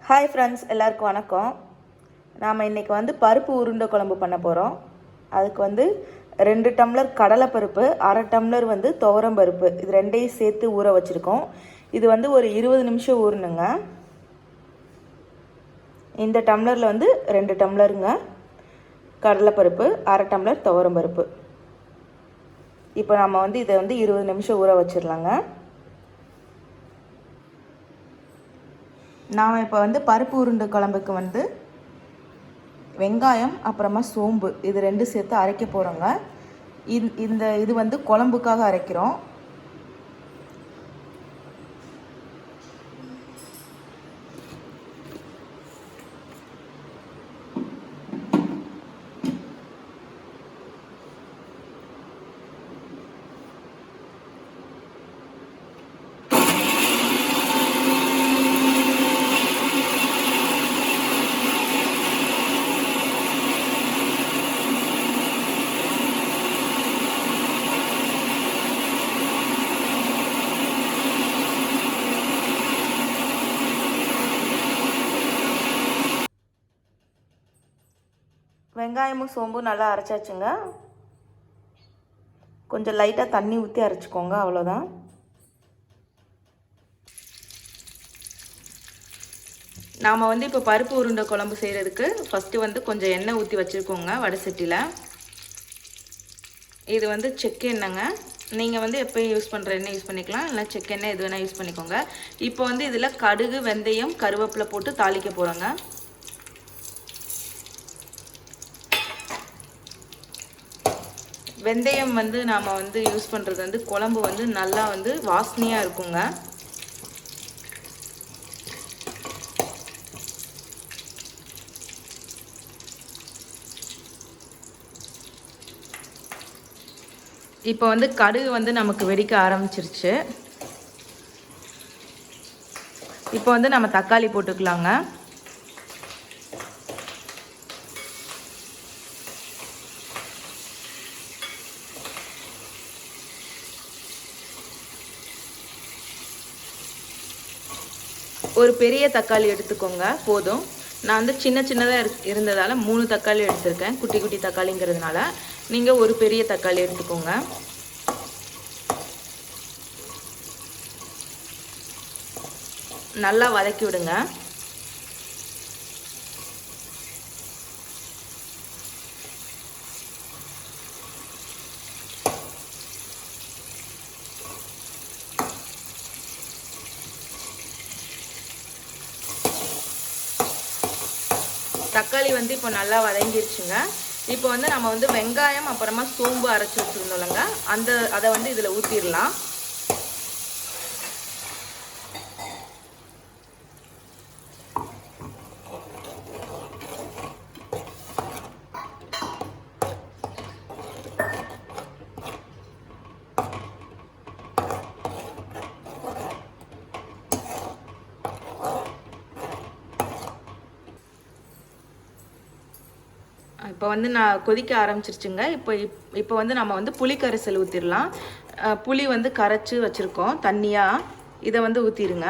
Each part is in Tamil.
ஹாய் ஃப்ரெண்ட்ஸ், எல்லாருக்கும் வணக்கம். நாம் இன்றைக்கி பருப்பு உருண்டை குழம்பு பண்ண போகிறோம். அதுக்கு 2 டம்ளர் கடலைப்பருப்பு, அரை டம்ளர் துவரம் பருப்பு, இது ரெண்டையும் சேர்த்து ஊற வச்சுருக்கோம். இது ஒரு 20 நிமிஷம் ஊறணுங்க. இந்த டம்ளரில் 2 டம்ளருங்க கடலைப்பருப்பு, அரை டம்ளர் துவரம் பருப்பு. இப்போ நம்ம இதை 20 நிமிஷம் ஊற வச்சிடலாங்க. நாம் இப்போ பருப்பு உருண்டை குழம்புக்கு வெங்காயம் அப்புறமா சோம்பு இது 2 சேர்த்து அரைக்க போகிறோங்க. இது குழம்புக்காக அரைக்கிறோம். வெங்காயமும் சோம்பும் நல்லா அரைச்சாச்சுங்க. கொஞ்சம் லைட்டாக தண்ணி ஊற்றி அரைச்சிக்கோங்க, அவ்வளோதான். நாம் இப்போ பருப்பு உருண்டை குழம்பு செய்கிறதுக்கு ஃபஸ்ட்டு கொஞ்சம் எண்ணெய் ஊற்றி வச்சுருக்கோங்க வடை சட்டியில். இது செக்கு எண்ணெய்ங்க. நீங்கள் எப்போயும் யூஸ் பண்ணுற எண்ணெய் யூஸ் பண்ணிக்கலாம், இல்லை செக்கு எண்ணெய் எது வேணால் யூஸ் பண்ணிக்கோங்க. இப்போ இதில் கடுகு, வெந்தயம், கருவேப்பிலை போட்டு தாளிக்க போகிறோங்க. வெந்தயம் நாம் யூஸ் பண்ணுறது குழம்பு நல்லா வாசனையாக இருக்குங்க. இப்போ கடுகு நமக்கு வெடிக்க ஆரம்பிச்சிருச்சு. இப்போ நம்ம தக்காளி போட்டுக்கலாங்க. ஒரு பெரிய தக்காளி எடுத்துக்கோங்க, போதும். நான் சின்னதாக இருந்ததால் 3 தக்காளி எடுத்திருக்கேன், குட்டி குட்டி தக்காளிங்கிறதுனால. நீங்கள் ஒரு பெரிய தக்காளி எடுத்துக்கோங்க. நல்லா வதக்கி விடுங்க. தக்காளி இப்போ நல்லா வதங்கிருச்சுங்க. இப்போ நம்ம வெங்காயம் அப்புறமா சோம்பு அரைச்சி வச்சுருந்தோம்லங்க, அதை இதில் ஊற்றிடலாம். இப்போ நான் கொதிக்க ஆரம்பிச்சிருச்சுங்க. இப்போ நம்ம புளி கரைசல் ஊற்றிடலாம். புளி கரைச்சி வச்சுருக்கோம் தண்ணியாக, இதை ஊற்றிடுங்க.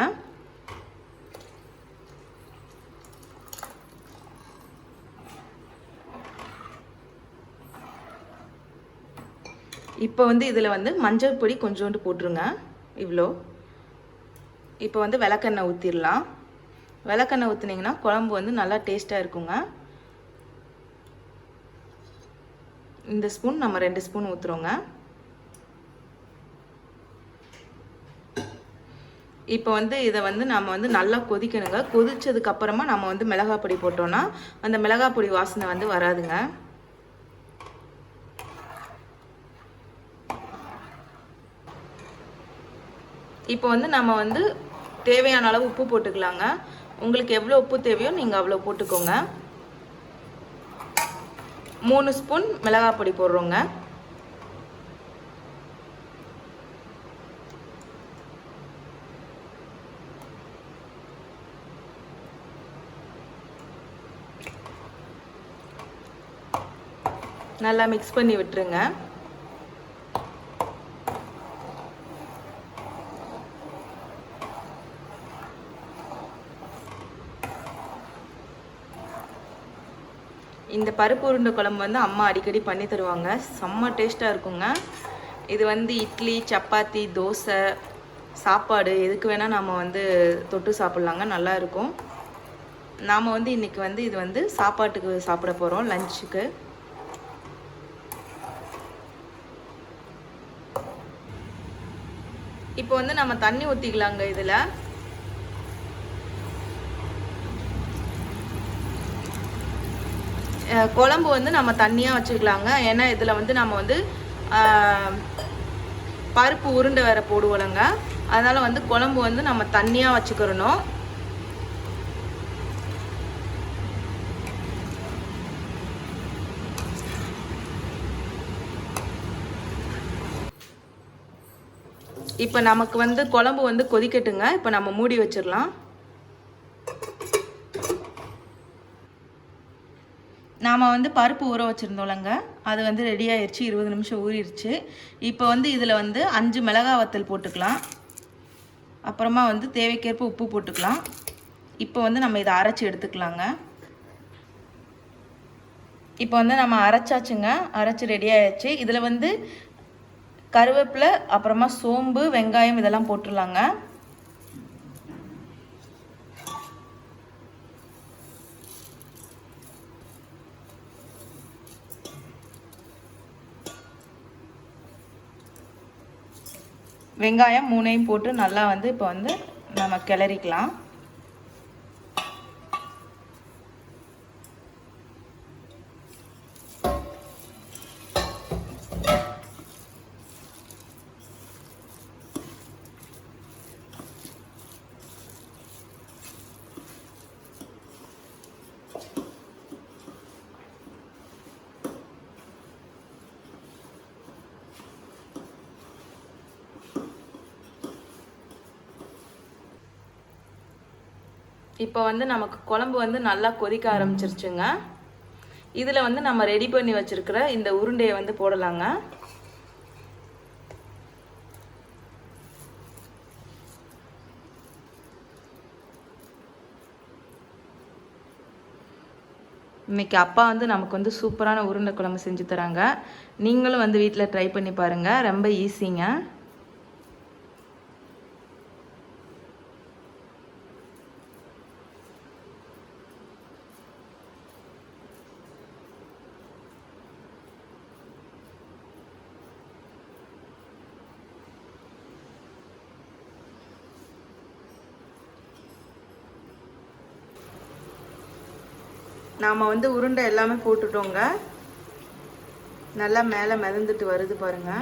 இப்போ இதில் மஞ்சள் பொடி கொஞ்சோண்டு போட்டுருங்க, இவ்வளோ. இப்போ விளக்கெண்ணெய் ஊற்றிடலாம். விளக்கெண்ணெய் ஊற்றுனீங்கன்னா குழம்பு நல்லா டேஸ்ட்டாக இருக்குங்க. இந்த ஸ்பூன் நம்ம 2 ஸ்பூன் ஊற்றுறோங்க. இப்போ இதை நம்ம நல்லா கொதிக்கணுங்க. கொதிச்சதுக்கப்புறமா நம்ம மிளகாய் பொடி போட்டோன்னா அந்த மிளகாய் பொடி வாசனை வராதுங்க. இப்போ நம்ம தேவையான அளவு உப்பு போட்டுக்கலாங்க. உங்களுக்கு எவ்வளோ உப்பு தேவையோ நீங்கள் அவ்வளோ போட்டுக்கோங்க. 3 ஸ்பூன் மிளகாய் பொடி போடுறோங்க. நல்லா மிக்ஸ் பண்ணி விட்டுருங்க. இந்த பருப்பு உருண்டை குழம்பு வந்து அம்மா அடிக்கடி பண்ணி தருவாங்க. செம்ம டேஸ்ட்டாக இருக்குங்க. இது வந்து இட்லி, சப்பாத்தி, தோசை, சாப்பாடு எதுக்கு வேணால் நம்ம வந்து தொட்டு சாப்பிட்லாங்க, நல்லாயிருக்கும். நாம் வந்து இன்றைக்கி வந்து இது வந்து சாப்பாட்டுக்கு சாப்பிட போகிறோம், லஞ்சுக்கு. இப்போ வந்து நம்ம தண்ணி ஊற்றிக்கலாங்க. இதில் குழம்பு வந்து நம்ம தண்ணியாக வச்சுக்கலாங்க. ஏன்னா இதில் வந்து நம்ம வந்து பருப்பு உருண்டை வேற போடுவோலங்க. அதனால் வந்து குழம்பு வந்து நம்ம தண்ணியாக வச்சுக்கிறணும். இப்போ நமக்கு வந்து குழம்பு வந்து கொதிக்கட்டுங்க. இப்போ நம்ம மூடி வச்சிடலாம். நாம் வந்து பருப்பு ஊற வச்சுருந்தோம்லங்க, அது வந்து ரெடி ஆயிடுச்சு. 20 நிமிஷம் ஊறிடுச்சு. இப்போ வந்து இதில் வந்து 5 மிளகாய் வத்தல் போட்டுக்கலாம். அப்புறமா வந்து தேவைக்கேற்ப உப்பு போட்டுக்கலாம். இப்போ வந்து நம்ம இதை அரைச்சி எடுத்துக்கலாங்க. இப்போ வந்து நம்ம அரைச்சாச்சுங்க, அரைச்சி ரெடி ஆயிடுச்சு. இதில் வந்து கருவேப்பிலை, அப்புறமா சோம்பு, வெங்காயம் இதெல்லாம் போட்டுடலாங்க. வெங்காயம் 3ஐயும் போட்டு நல்லா வந்து இப்போ வந்து நம்ம கிளறிக்கலாம். இப்போ வந்து நமக்கு குழம்பு வந்து நல்லா கொதிக்க ஆரம்பிச்சிருச்சுங்க. இதில் வந்து நம்ம ரெடி பண்ணி வச்சுருக்கிற இந்த உருண்டையை வந்து போடலாங்க. இன்றைக்கி அப்பா வந்து நமக்கு வந்து சூப்பரான உருண்டை குழம்பு செஞ்சு தராங்க. நீங்களும் வந்து வீட்டில் ட்ரை பண்ணி பாருங்கள், ரொம்ப ஈஸிங்க. நாம் வந்து உருண்டை எல்லாமே போட்டுட்டோங்க. நல்லா மேலே மிதந்துட்டு வருது பாருங்க.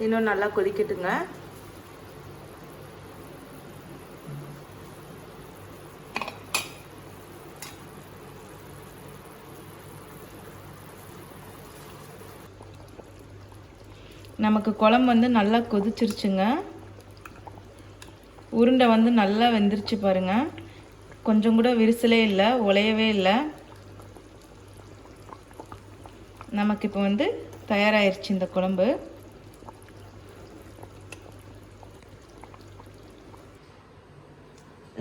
இன்னும் நல்லா கொதிக்கட்டுங்க. நமக்கு குழம்பு வந்து நல்லா கொதிச்சிருச்சுங்க. உருண்டை வந்து நல்லா வெந்துருச்சு பாருங்க. கொஞ்சம் கூட விரிசலே இல்லை, உலையவே இல்லை. நமக்கு இப்போ வந்து தயாராகிருச்சு இந்த குழம்பு.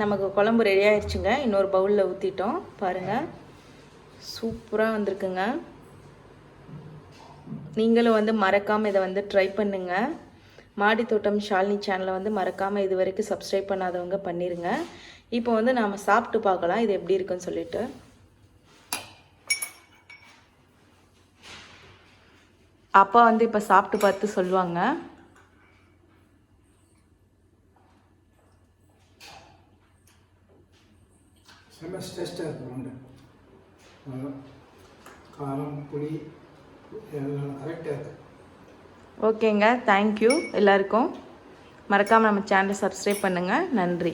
நமக்கு குழம்பு ரெடி ஆயிடுச்சுங்க. இன்னொரு பவுலில் ஊற்றிட்டோம் பாருங்கள், சூப்பராக வந்திருக்குங்க. நீங்களும் வந்து மறக்காமல் இதை வந்து ட்ரை பண்ணுங்கள். மாடி தோட்டம் ஷாலினி சேனலை வந்து மறக்காமல் இது வரைக்கும் சப்ஸ்கிரைப் பண்ணாதவங்க பண்ணிடுங்க. இப்போ வந்து நாம் சாப்பிட்டு பார்க்கலாம் இது எப்படி இருக்குன்னு சொல்லிட்டு. அப்பா வந்து இப்போ சாப்பிட்டு பார்த்து சொல்லுவாங்க. காரம், புளி கரெக்டாக இருக்குது. ஓகேங்க, தேங்க்யூ எல்லாருக்கும். மறக்காமல் நம்ம சேனலை சப்ஸ்கிரைப் பண்ணுங்கள். நன்றி.